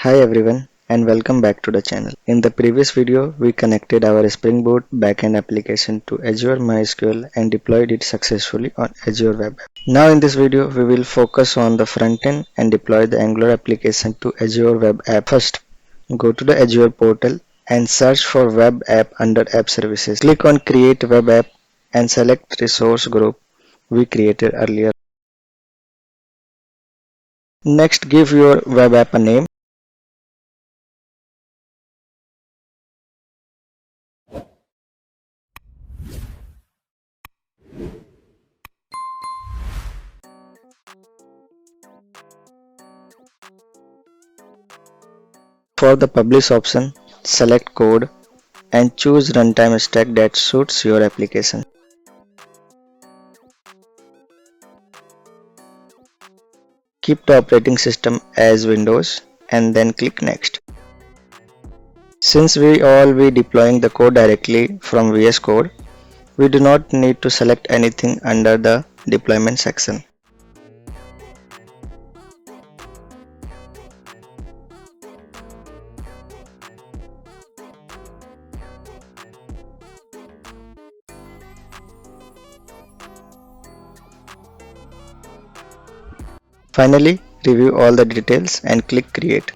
Hi everyone and welcome back to the channel. In the previous video, we connected our Spring Boot backend application to Azure MySQL and deployed it successfully on Azure Web App. Now in this video, we will focus on the front end and deploy the Angular application to Azure Web App. First, go to the Azure portal and search for Web App under App Services. Click on Create Web App and select resource group we created earlier. Next, give your web app a name. For the publish option, select code and choose runtime stack that suits your application. Keep the operating system as Windows and then click Next. Since we all be deploying the code directly from VS Code, we do not need to select anything under the deployment section. Finally, review all the details and click Create.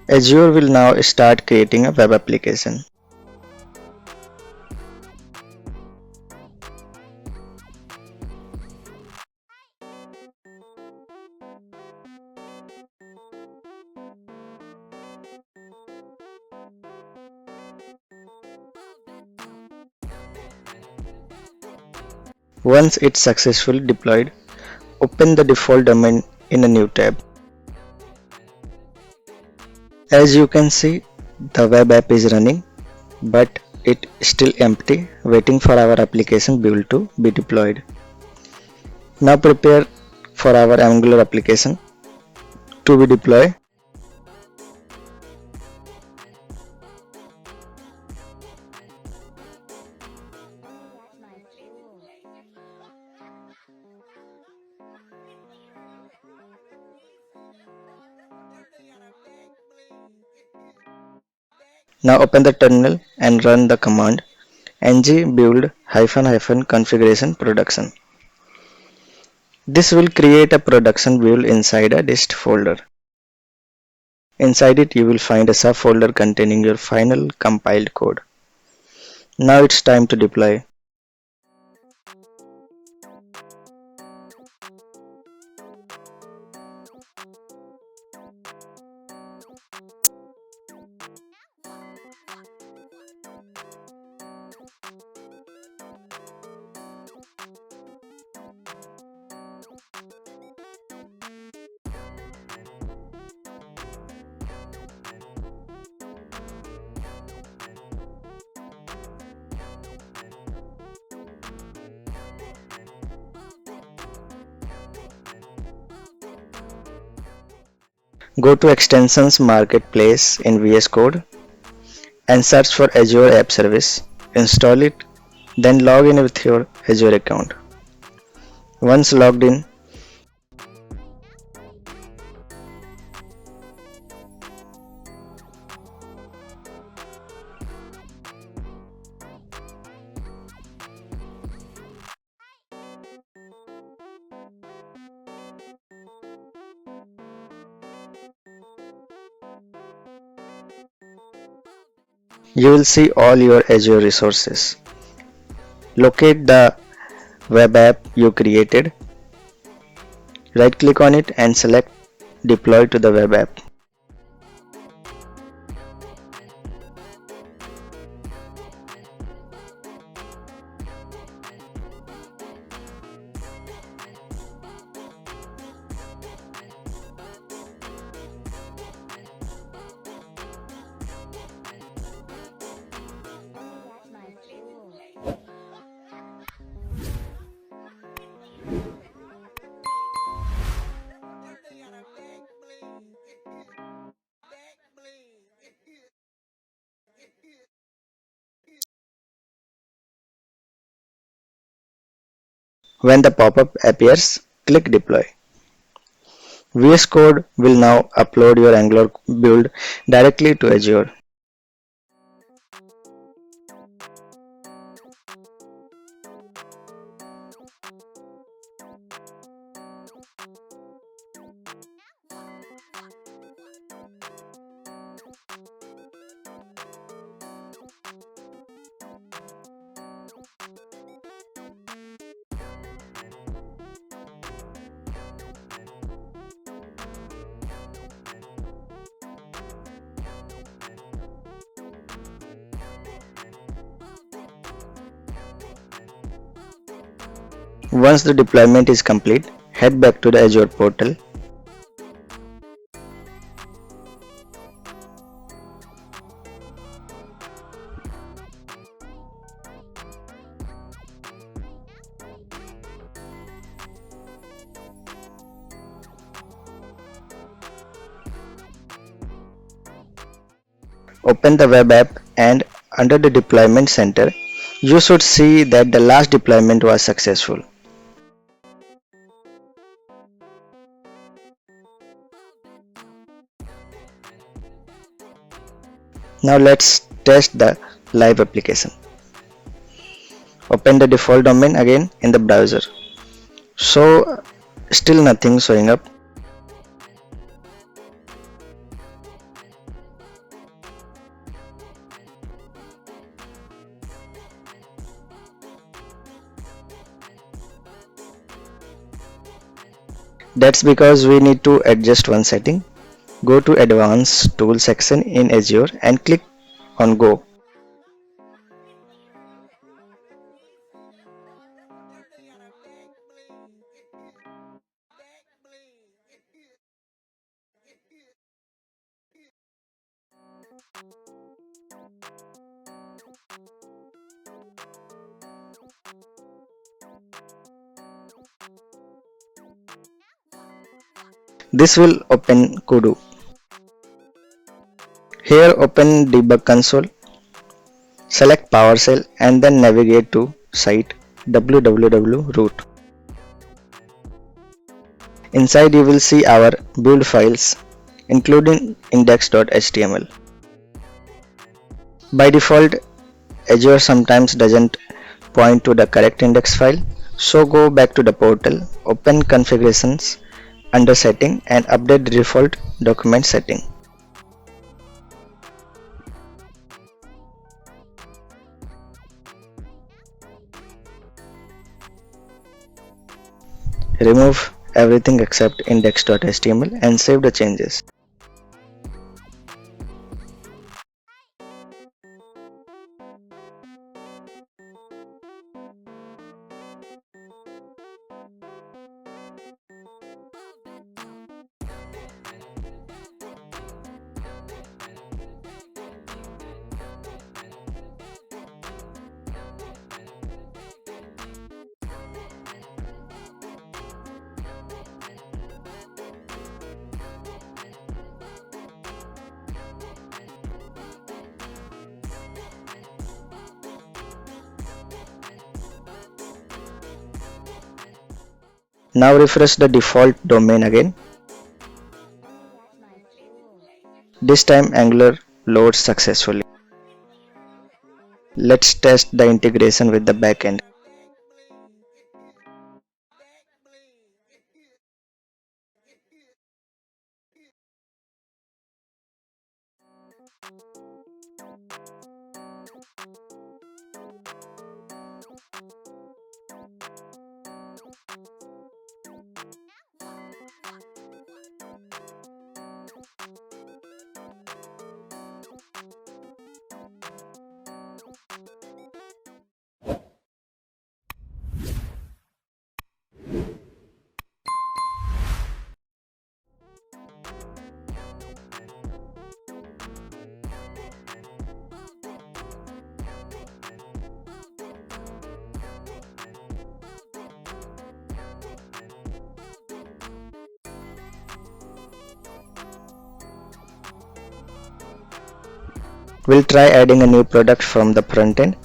Azure will now start creating a web application. Once it's successfully deployed, open the default domain in a new tab. As you can see, the web app is running, but it is still empty, waiting for our application build to be deployed. Now prepare for our Angular application to be deployed. Now open the terminal and run the command ng build -- configuration production. This will create a production build inside a dist folder. Inside it you will find a subfolder containing your final compiled code. Now it's time to deploy. Go to Extensions Marketplace in VS Code and search for Azure App Service. Install it, then log in with your Azure account. Once logged in, you will see all your Azure resources. Locate the web app you created, right click on it and select Deploy to the web app. When the pop-up appears, click Deploy. VS Code will now upload your Angular build directly to Azure. Once the deployment is complete, head back to the Azure portal. Open the web app and under the deployment center, you should see that the last deployment was successful. Now let's test the live application. Open the default domain again in the browser. So still nothing showing up. That's because we need to adjust one setting. Go to Advanced Tools section in Azure and click on Go. This will open Kudu. Here open Debug Console, select PowerShell and then navigate to site www.root. Inside you will see our build files including index.html. By default, Azure sometimes doesn't point to the correct index file, so go back to the portal, open configurations under setting and update the default document setting. Remove everything except index.html and save the changes. Now refresh the default domain again. This time Angular loads successfully. Let's test the integration with the backend. We'll try adding a new product from the front end.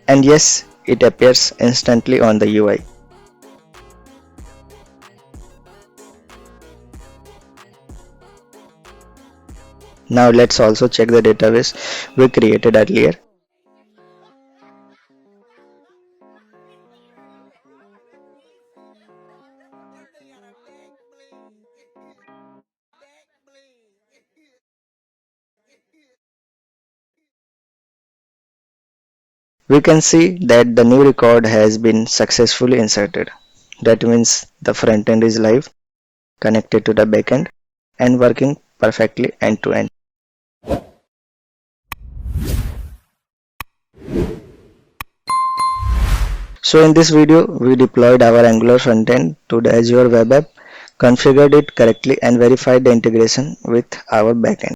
And yes, it appears instantly on the UI. Now let's also check the database we created earlier. We can see that the new record has been successfully inserted. That means the front end is live, connected to the backend, and working perfectly end to end. So in this video, we deployed our Angular frontend to the Azure Web App, configured it correctly, and verified the integration with our backend.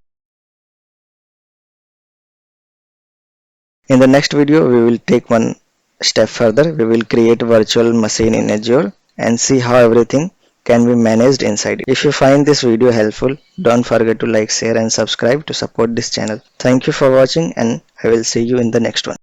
In the next video, we will take one step further. We will create a virtual machine in Azure and see how everything can be managed inside it. If you find this video helpful, don't forget to like, share and subscribe to support this channel. Thank you for watching, and I will see you in the next one.